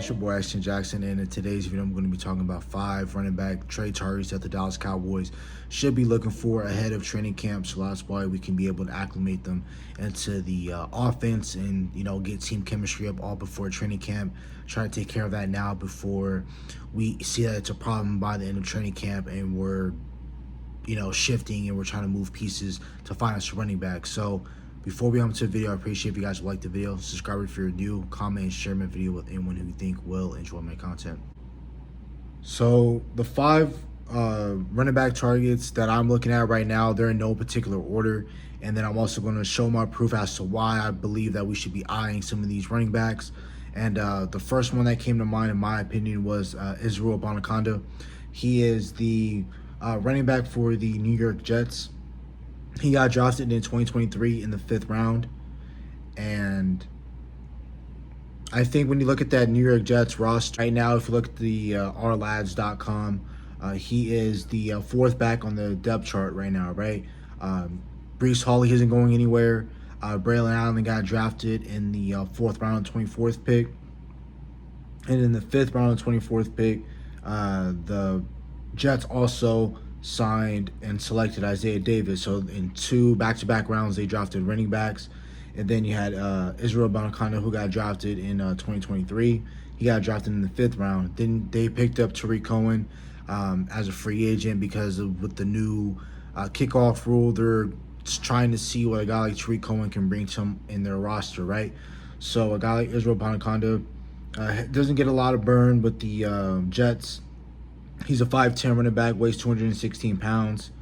It's your boy Ashton Jackson, and in today's video, I'm going to be talking about 5 running back trade targets that the Dallas Cowboys should be looking for ahead of training camp. So that's why we can be able to acclimate them into the offense and get team chemistry up all before training camp. Try to take care of that now before we see that it's a problem by the end of training camp, and we're shifting and we're trying to move pieces to find us a running back. So before we jump into the video, I appreciate if you guys like the video. Subscribe if you're new, comment and share my video with anyone who you think will enjoy my content. So the 5 running back targets that I'm looking at right now, they're in no particular order. And then I'm also going to show my proof as to why I believe that we should be eyeing some of these running backs. And the first one that came to mind, in my opinion, was Israel Abanikanda. He is the running back for the New York Jets. He got drafted in 2023 in the 5th round. And I think when you look at that New York Jets roster right now, if you look at the ourlads.com, he is the 4th back on the depth chart right now, right? Breece Hall isn't going anywhere. Braylon Allen got drafted in the 4th round, 24th pick. And in the 5th round, 24th pick, the Jets also signed and selected Isaiah Davis. So in 2 back-to-back rounds, they drafted running backs. And then you had Israel Abanikanda, who got drafted in 2023. He got drafted in the 5th round. Then they picked up Tariq Cohen as a free agent because with the new kickoff rule, they're trying to see what a guy like Tariq Cohen can bring to them in their roster, right? So a guy like Israel Abanikanda doesn't get a lot of burn with the Jets. He's a 5'10" running back, weighs 216 pounds.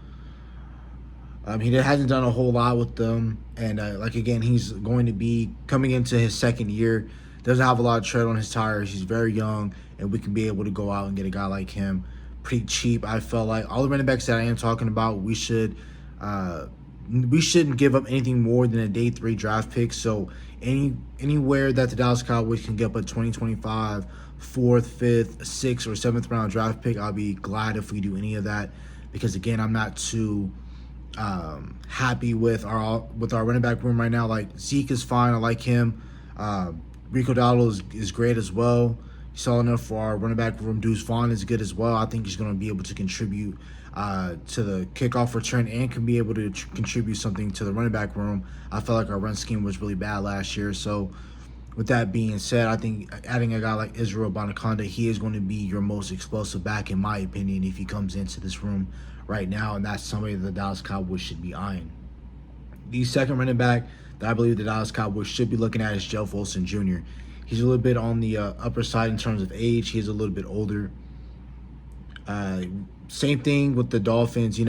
He hasn't done a whole lot with them. And, again, he's going to be coming into his 2nd year. Doesn't have a lot of tread on his tires. He's very young, and we can be able to go out and get a guy like him pretty cheap. I felt like all the running backs that I am talking about, we shouldn't give up anything more than a day 3 draft pick. So anywhere that the Dallas Cowboys can get up a 2025 4th, 5th, 6th, or 7th round draft pick, I'll be glad if we do any of that, because again, I'm not too happy with our running back room right now. Like, Zeke is fine, I like him. Rico Dowdle is great as well. He's solid enough for our running back room. Deuce Vaughn is good as well. I think he's going to be able to contribute to the kickoff return and can be able to contribute something to the running back room. I felt like our run scheme was really bad last year. So with that being said, I think adding a guy like Israel Abanikanda, he is going to be your most explosive back, in my opinion, if he comes into this room right now, and that's somebody that the Dallas Cowboys should be eyeing. The second running back that I believe the Dallas Cowboys should be looking at is Jeff Wilson Jr. He's a little bit on the upper side in terms of age. He's a little bit older. Same thing with the Dolphins.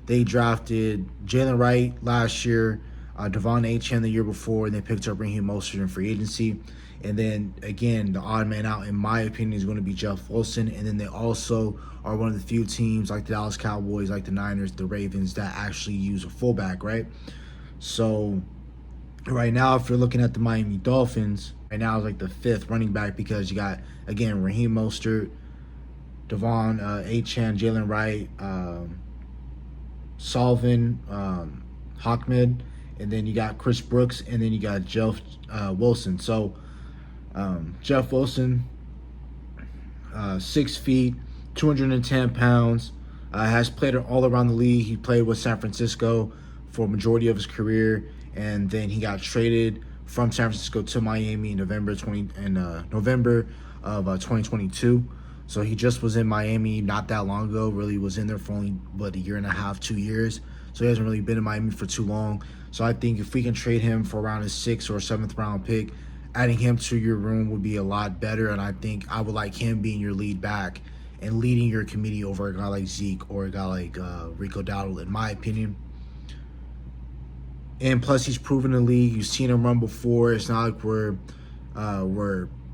They drafted Jalen Wright last year, Devon Achane the year before, and they picked up Raheem Mostert in free agency. And then, again, the odd man out, in my opinion, is going to be Jeff Wilson. And then they also are one of the few teams, like the Dallas Cowboys, like the Niners, the Ravens, that actually use a fullback, right? So right now, if you're looking at the Miami Dolphins, right now is like the 5th running back, because you got, again, Raheem Mostert, Devon Achane, Jalen Wright, Salvin, Ahmed, and then you got Chris Brooks, and then you got Jeff Wilson. So Jeff Wilson, 6 feet, 210 pounds, has played all around the league. He played with San Francisco for a majority of his career, and then he got traded from San Francisco to Miami in November of 2022. So he just was in Miami not that long ago. Really was in there for only, a year and a half, 2 years. So he hasn't really been in Miami for too long. So I think if we can trade him for around a 6th or 7th round pick, adding him to your room would be a lot better. And I think I would like him being your lead back and leading your committee over a guy like Zeke or a guy like Rico Dowdle, in my opinion. And plus, he's proven the league. You've seen him run before. It's not like we're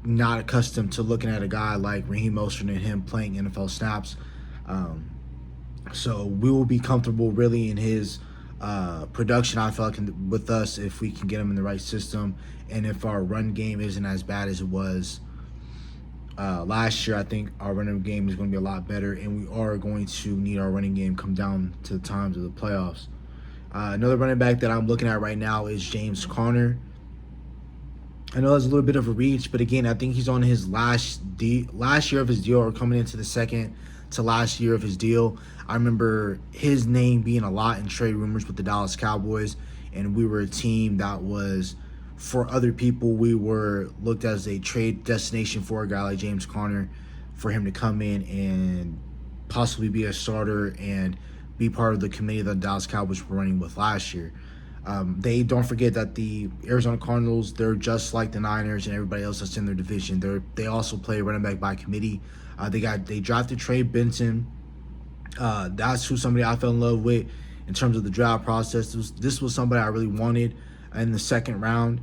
not accustomed to looking at a guy like Raheem Mostert and him playing NFL snaps. So we will be comfortable really in his production, I feel like, with us, if we can get him in the right system. And if our run game isn't as bad as it was last year, I think our running game is going to be a lot better, and we are going to need our running game come down to the times of the playoffs. Another running back that I'm looking at right now is James Conner. I know it's a little bit of a reach, but again, I think he's on his last year of his deal, or coming into the second to last year of his deal. I remember his name being a lot in trade rumors with the Dallas Cowboys, and we were a team that was, for other people, we were looked as a trade destination for a guy like James Conner, for him to come in and possibly be a starter and be part of the committee that the Dallas Cowboys were running with last year. They don't forget that the Arizona Cardinals, they're just like the Niners and everybody else that's in their division. They also play running back by committee. They drafted Trey Benson. That's somebody I fell in love with in terms of the draft process. This was somebody I really wanted in the second round.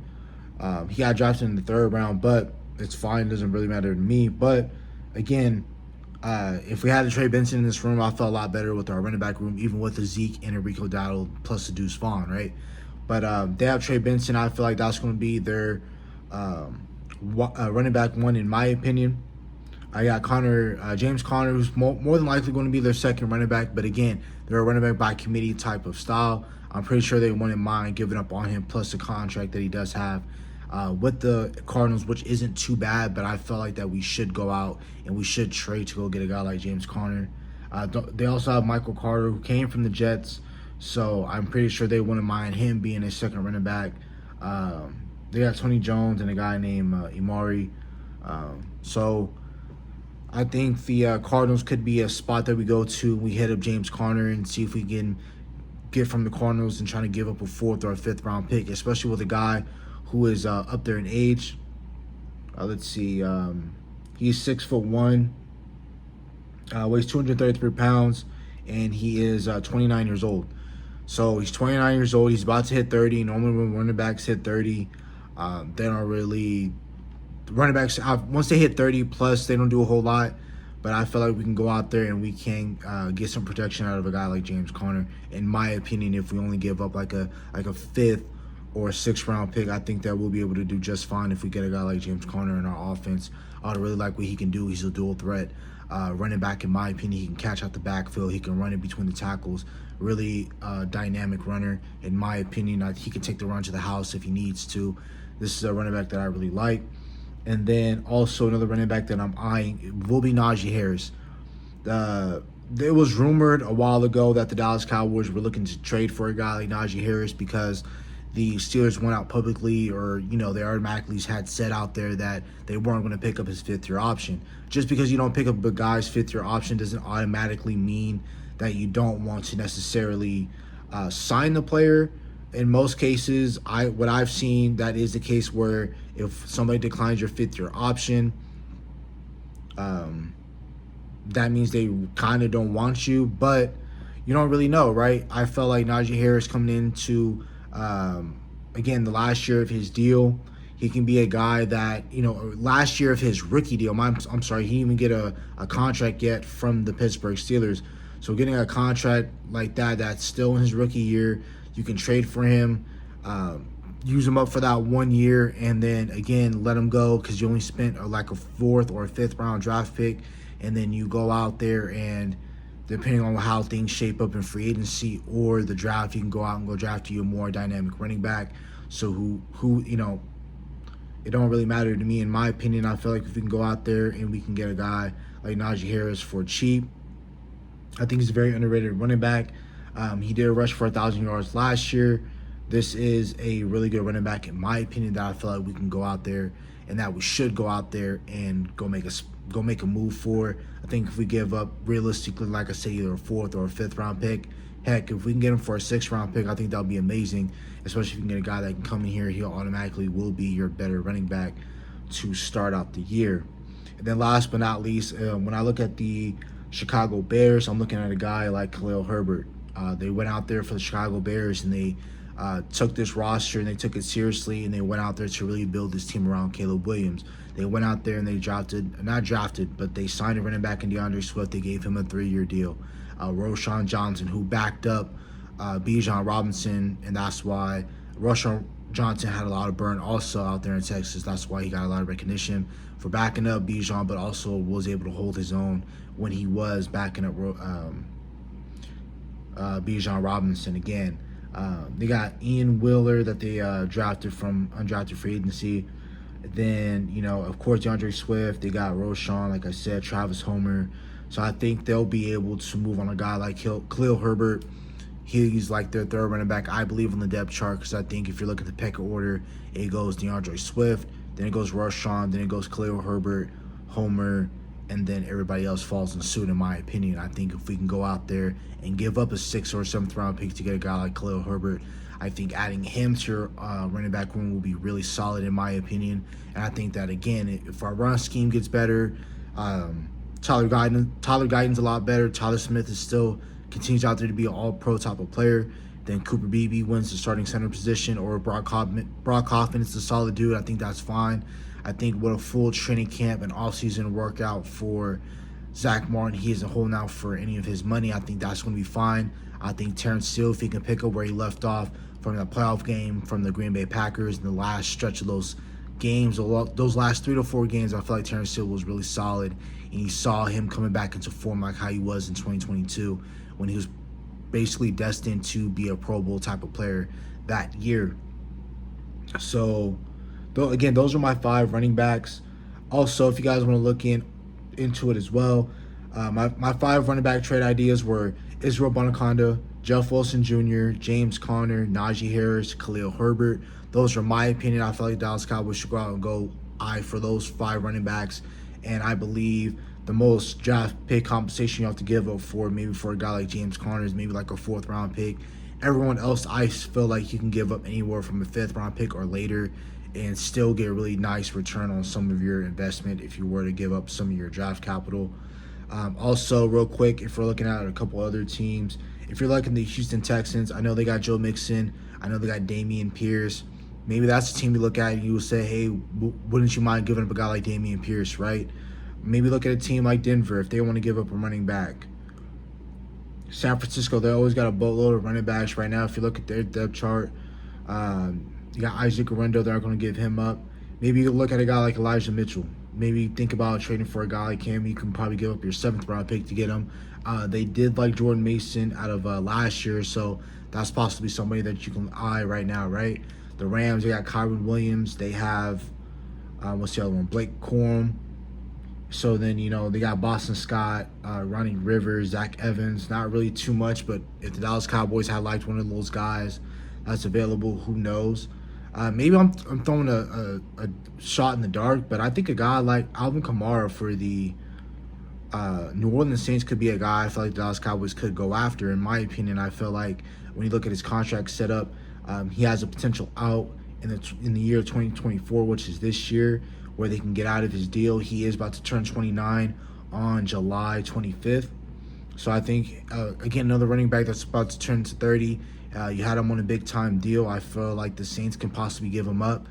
He got drafted in the third round, but it's fine. It doesn't really matter to me. But again, if we had a Trey Benson in this room, I felt a lot better with our running back room, even with the Zeke and Enrico Dowdle plus the Deuce Vaughn, right? But they have Trey Benson. I feel like that's going to be their running back one, in my opinion. I got James Conner, who's more than likely going to be their second running back. But again, they're a running back by committee type of style. I'm pretty sure they wouldn't mind giving up on him, plus the contract that he does have with the Cardinals, which isn't too bad. But I felt like that we should go out and we should trade to go get a guy like James Conner. They also have Michael Carter, who came from the Jets, so I'm pretty sure they wouldn't mind him being a second running back. They got Tony Jones and a guy named Imari. So I think the Cardinals could be a spot that we go to. We hit up James Conner and see if we can get from the Cardinals and trying to give up a 4th or a 5th round pick, especially with a guy who is up there in age. Let's see. He's 6'1", weighs 233 pounds, and he is 29 years old. So he's 29 years old. He's about to hit 30. Normally when running backs hit 30, they don't really... Running backs, once they hit 30 plus, they don't do a whole lot. But I feel like we can go out there and we can get some protection out of a guy like James Conner. In my opinion, if we only give up like a 5th or a 6th round pick, I think that we'll be able to do just fine if we get a guy like James Conner in our offense. I really like what he can do. He's a dual threat running back, in my opinion. He can catch out the backfield. He can run in between the tackles. Really dynamic runner, in my opinion. He can take the run to the house if he needs to. This is a running back that I really like. And then also another running back that I'm eyeing will be Naji Harris. It was rumored a while ago that the Dallas Cowboys were looking to trade for a guy like Naji Harris because the Steelers went out publicly, or they automatically had said out there that they weren't going to pick up his 5th-year option. Just because you don't pick up a guy's 5th-year option doesn't automatically mean that you don't want to necessarily sign the player. In most cases, what I've seen, that is the case where if somebody declines your 5th-year option, that means they kind of don't want you, but you don't really know, right? I felt like Naji Harris coming into, again, the last year of his deal, he can be a guy that, last year of his rookie deal, I'm sorry, he didn't even get a contract yet from the Pittsburgh Steelers. So getting a contract like that, that's still in his rookie year, you can trade for him, use him up for that 1 year, and then again let him go because you only spent like a 4th or a 5th round draft pick, and then you go out there and depending on how things shape up in free agency or the draft, you can go out and go draft you a more dynamic running back. So who it don't really matter to me. In my opinion, I feel like if we can go out there and we can get a guy like Naji Harris for cheap, I think he's a very underrated running back. He did a rush for 1,000 yards last year. This is a really good running back, in my opinion, that I feel like we can go out there and that we should go out there and go make a move for. I think if we give up, realistically, like I say, either a 4th or a 5th round pick, heck, if we can get him for a 6th round pick, I think that would be amazing, especially if you can get a guy that can come in here. He'll automatically will be your better running back to start out the year. And then last but not least, when I look at the Chicago Bears, I'm looking at a guy like Khalil Herbert. They went out there for the Chicago Bears and they took this roster and they took it seriously, and they went out there to really build this team around Caleb Williams. They went out there and they they signed a running back in DeAndre Swift. They gave him a 3-year deal. Roschon Johnson, who backed up Bijan Robinson, and that's why Roschon Johnson had a lot of burn also out there in Texas. That's why he got a lot of recognition for backing up Bijan, but also was able to hold his own when he was backing up Bijan Robinson again. They got Ian Wheeler that they drafted from undrafted free agency. Then, of course, DeAndre Swift. They got Roschon, like I said, Travis Homer. So I think they'll be able to move on a guy like Khalil Herbert. He's like their third running back, I believe, on the depth chart, because I think if you look at the pecking order, it goes DeAndre Swift, then it goes Roschon, then it goes Khalil Herbert, Homer, and then everybody else falls in suit, in my opinion. I think if we can go out there and give up a 6th or 7th round pick to get a guy like Khalil Herbert, I think adding him to your running back room will be really solid, in my opinion. And I think that, again, if our run scheme gets better, Tyler Guyton's a lot better. Tyler Smith is still continues out there to be an all-pro type of player. Then Cooper Beebe wins the starting center position, or Brock Hoffman is a solid dude. I think that's fine. I think with a full training camp and off-season workout for Zach Martin, he isn't holding out for any of his money. I think that's going to be fine. I think Terrence Steele, if he can pick up where he left off from the playoff game from the Green Bay Packers in the last stretch of those games, those last 3 to 4 games, I feel like Terrence Steele was really solid. And you saw him coming back into form like how he was in 2022 when he was basically destined to be a Pro Bowl type of player that year. So, again, those are my 5 running backs. Also, if you guys want to look into it as well, my 5 running back trade ideas were Israel Abanikanda, Jeff Wilson Jr., James Conner, Naji Harris, Khalil Herbert. Those are my opinion. I feel like Dallas Cowboys should go out and go for those 5 running backs. And I believe the most draft pick compensation you have to give up maybe for a guy like James Conner is maybe like a 4th round pick. Everyone else, I feel like you can give up anywhere from a 5th round pick or later and still get a really nice return on some of your investment if you were to give up some of your draft capital. Also, real quick, if we're looking at a couple other teams, if you're looking at the Houston Texans, I know they got Joe Mixon. I know they got Dameon Pierce. Maybe that's a team you look at and you will say, hey, wouldn't you mind giving up a guy like Dameon Pierce, right? Maybe look at a team like Denver if they want to give up a running back. San Francisco, they always got a boatload of running backs right now. If you look at their depth chart, you got Isaac Orlando. They're not going to give him up. Maybe you look at a guy like Elijah Mitchell. Maybe think about trading for a guy like him. You can probably give up your 7th round pick to get him. They did like Jordan Mason out of last year, so that's possibly somebody that you can eye right now, right? The Rams, they got Kyron Williams. They have, what's the other one? Blake Corum. So then, they got Boston Scott, Ronnie Rivers, Zach Evans. Not really too much, but if the Dallas Cowboys had liked one of those guys that's available, who knows? Maybe I'm throwing a shot in the dark, but I think a guy like Alvin Kamara for the New Orleans Saints could be a guy I feel like the Dallas Cowboys could go after. In my opinion, I feel like when you look at his contract setup, he has a potential out in the year 2024, which is this year, where they can get out of his deal. He is about to turn 29 on July 25th. So I think, again, another running back that's about to turn to 30. You had him on a big-time deal. I feel like the Saints can possibly give him up.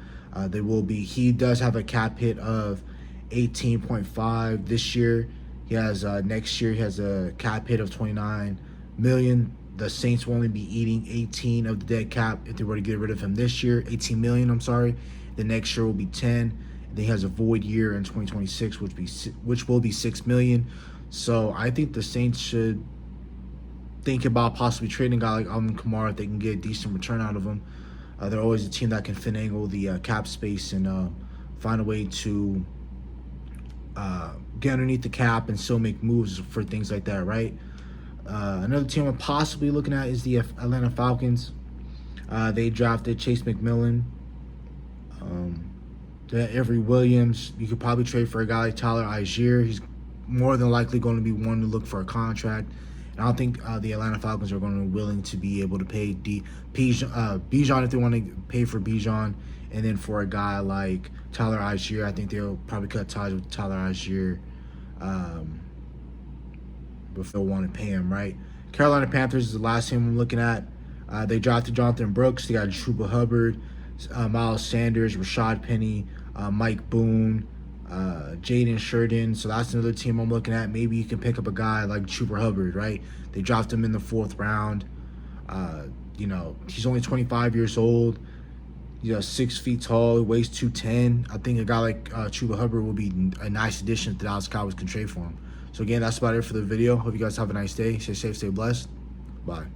He does have a cap hit of 18.5 this year. He has, next year, he has a cap hit of 29 million. The Saints will only be eating 18 of the dead cap if they were to get rid of him this year. 18 million, I'm sorry. The next year will be 10. Then he has a void year in 2026, which will be 6 million. So I think the Saints should think about possibly trading a guy like Alvin Kamara if they can get a decent return out of him. They're always a team that can finagle the cap space and find a way to get underneath the cap and still make moves for things like that, right? Another team I'm possibly looking at is the Atlanta Falcons. They drafted Chase McMillan. Avery Williams. You could probably trade for a guy like Tyler Algier. He's more than likely going to be one to look for a contract. And I don't think the Atlanta Falcons are going to be willing to be able to pay Bijan if they want to pay for Bijan. And then for a guy like Tyler Algier, I think they'll probably cut ties with Tyler Algier if they'll want to pay him, right? Carolina Panthers is the last team I'm looking at. They drafted Jonathan Brooks. They got Chuba Hubbard, Miles Sanders, Rashad Penny, Mike Boone, Jaden Sheridan. So that's another team I'm looking at. Maybe you can pick up a guy like Chuba Hubbard, right? They drafted him in the 4th round. He's only 25 years old. He's 6 feet tall. He weighs 210. I think a guy like Chuba Hubbard will be a nice addition that the Dallas Cowboys can trade for him. So again, that's about it for the video. Hope you guys have a nice day. Stay safe, stay blessed. Bye.